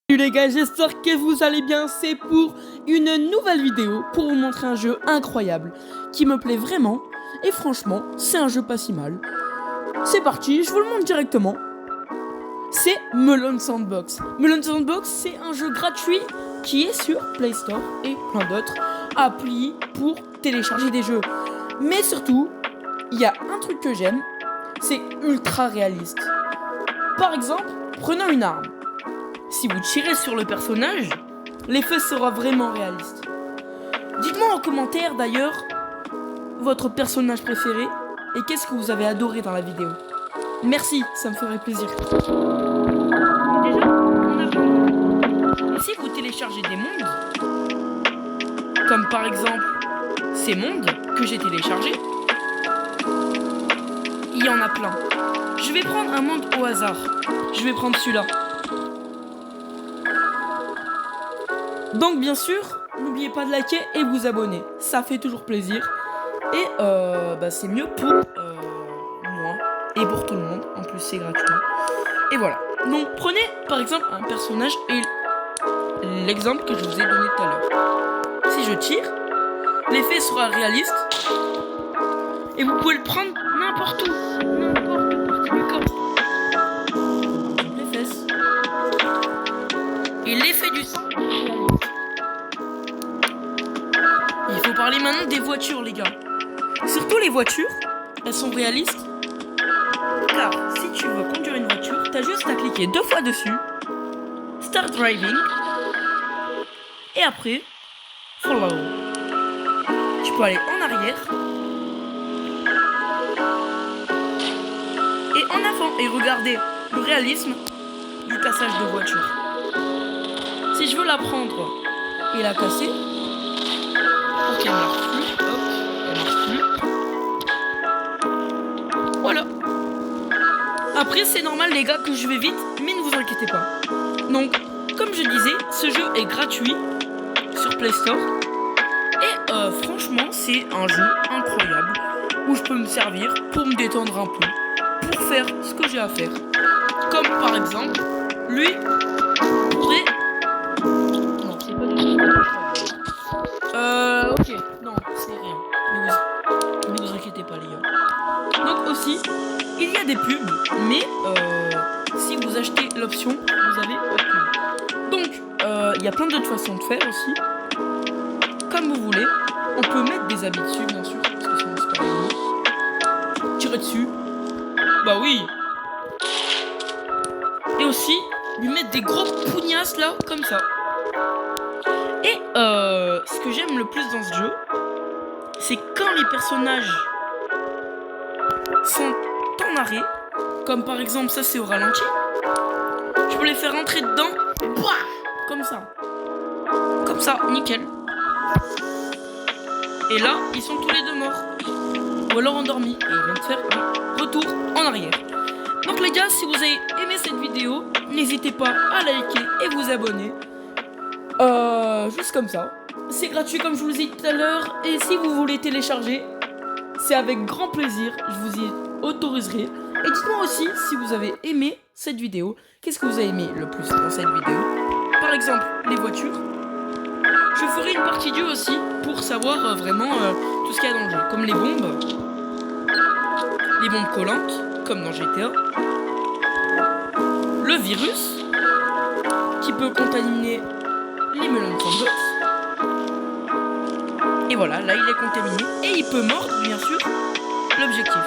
Salut les gars, j'espère que vous allez bien. C'est pour une nouvelle vidéo pour vous montrer un jeu incroyable qui me plaît vraiment. Et franchement, c'est un jeu pas si mal. C'est parti, je vous le montre directement. C'est Melon Sandbox. Melon Sandbox, c'est un jeu gratuit qui est sur Play Store et plein d'autres applis pour télécharger des jeux. Mais surtout, il y a un truc que j'aime, c'est ultra réaliste. Par exemple, prenons une arme. Si vous tirez sur le personnage, l'effet sera vraiment réaliste. Dites-moi en commentaire d'ailleurs votre personnage préféré et qu'est-ce que vous avez adoré dans la vidéo. Merci, ça me ferait plaisir. Déjà, on a vu. Et si vous téléchargez des mondes, comme par exemple ces mondes que j'ai téléchargés, il y en a plein. Je vais prendre un monde au hasard. Je vais prendre celui-là. Donc bien sûr, n'oubliez pas de liker et vous abonner, ça fait toujours plaisir. Et c'est mieux pour moi et pour tout le monde, en plus c'est gratuit. Et voilà, donc prenez par exemple un personnage et l'exemple que je vous ai donné tout à l'heure. Si je tire, l'effet sera réaliste et vous pouvez le prendre n'importe où, n'importe où du corps. Les fesses. Et l'effet du sang. Il faut parler maintenant des voitures, les gars. Surtout les voitures, elles sont réalistes. Car si tu veux conduire une voiture, t'as juste à cliquer 2 fois dessus, Start Driving, et après, Follow. Tu peux aller en arrière et en avant et regarder le réalisme du cassage de voiture. Si je veux la prendre et la casser, pour qu'elle marche plus, hop, elle marche plus. Voilà. Après, c'est normal, les gars, que je vais vite, mais ne vous inquiétez pas. Donc, comme je disais, ce jeu est gratuit sur Play Store. Et franchement, c'est un jeu incroyable où je peux me servir pour me détendre un peu, pour faire ce que j'ai à faire. Comme par exemple, lui pourrait. Non, c'est pas du tout. Ok, non, c'est rien. Ne vous inquiétez pas, les gars. Donc aussi, il y a des pubs, mais si vous achetez l'option, vous avez pas de pub. Donc, il y a plein d'autres façons de faire aussi. Comme vous voulez, on peut mettre des habits dessus, bien sûr, parce que sinon c'est pas rigolo. Tirer dessus, bah oui. Et aussi, lui mettre des gros pougnasses là, comme ça. Et ce que j'aime le plus dans ce jeu, c'est quand les personnages sont en arrêt, comme par exemple ça c'est au ralenti, je peux les faire rentrer dedans, comme ça, nickel. Et là, ils sont tous les deux morts, ou alors endormis, et ils vont faire un retour en arrière. Donc les gars, si vous avez aimé cette vidéo, n'hésitez pas à liker et vous abonner. Juste comme ça. C'est gratuit comme je vous ai dit tout à l'heure. Et si vous voulez télécharger, c'est avec grand plaisir. Je vous y autoriserai. Et dites-moi aussi si vous avez aimé cette vidéo. Qu'est-ce que vous avez aimé le plus dans cette vidéo? Par exemple, les voitures. Je ferai une partie 2 aussi pour savoir vraiment tout ce qu'il y a dans le jeu. Comme les bombes collantes, comme dans GTA. Le virus qui peut contaminer les melons de sandbox. Et voilà, là il est contaminé et il peut mordre bien sûr l'objectif.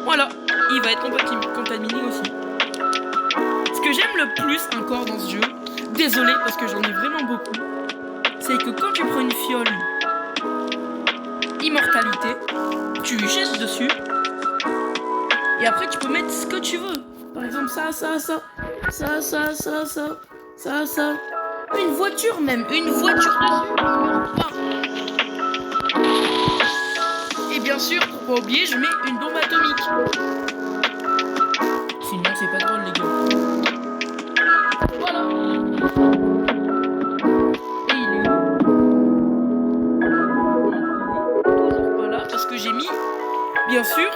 Voilà, il va être contaminé aussi. Ce que j'aime le plus encore dans ce jeu, désolé parce que j'en ai vraiment beaucoup, c'est que quand tu prends une fiole immortalité, tu jettes dessus et après tu peux mettre ce que tu veux. Par exemple ça. Une voiture même, une voiture dessus. Et bien sûr, pour pas oublier, je mets une bombe atomique. Sinon, c'est pas drôle, les gars. Voilà. Et il est où? Toujours pas là, parce que j'ai mis, bien sûr,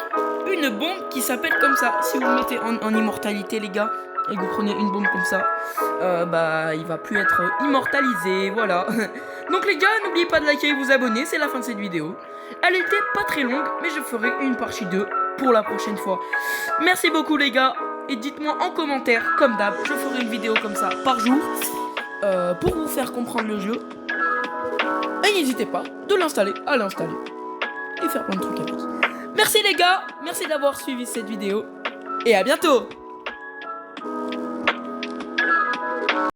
une bombe qui s'appelle comme ça. Si vous le mettez en immortalité, les gars, et que vous prenez une bombe comme ça, bah il va plus être immortalisé, voilà. Donc les gars, n'oubliez pas de liker et vous abonner, c'est la fin de cette vidéo. Elle était pas très longue, mais je ferai une partie 2 pour la prochaine fois. Merci beaucoup les gars, et dites-moi en commentaire, comme d'hab, je ferai une vidéo comme ça par jour, pour vous faire comprendre le jeu. Et n'hésitez pas de l'installer, à l'installer, et faire plein de trucs avec. Merci les gars, merci d'avoir suivi cette vidéo, et à bientôt.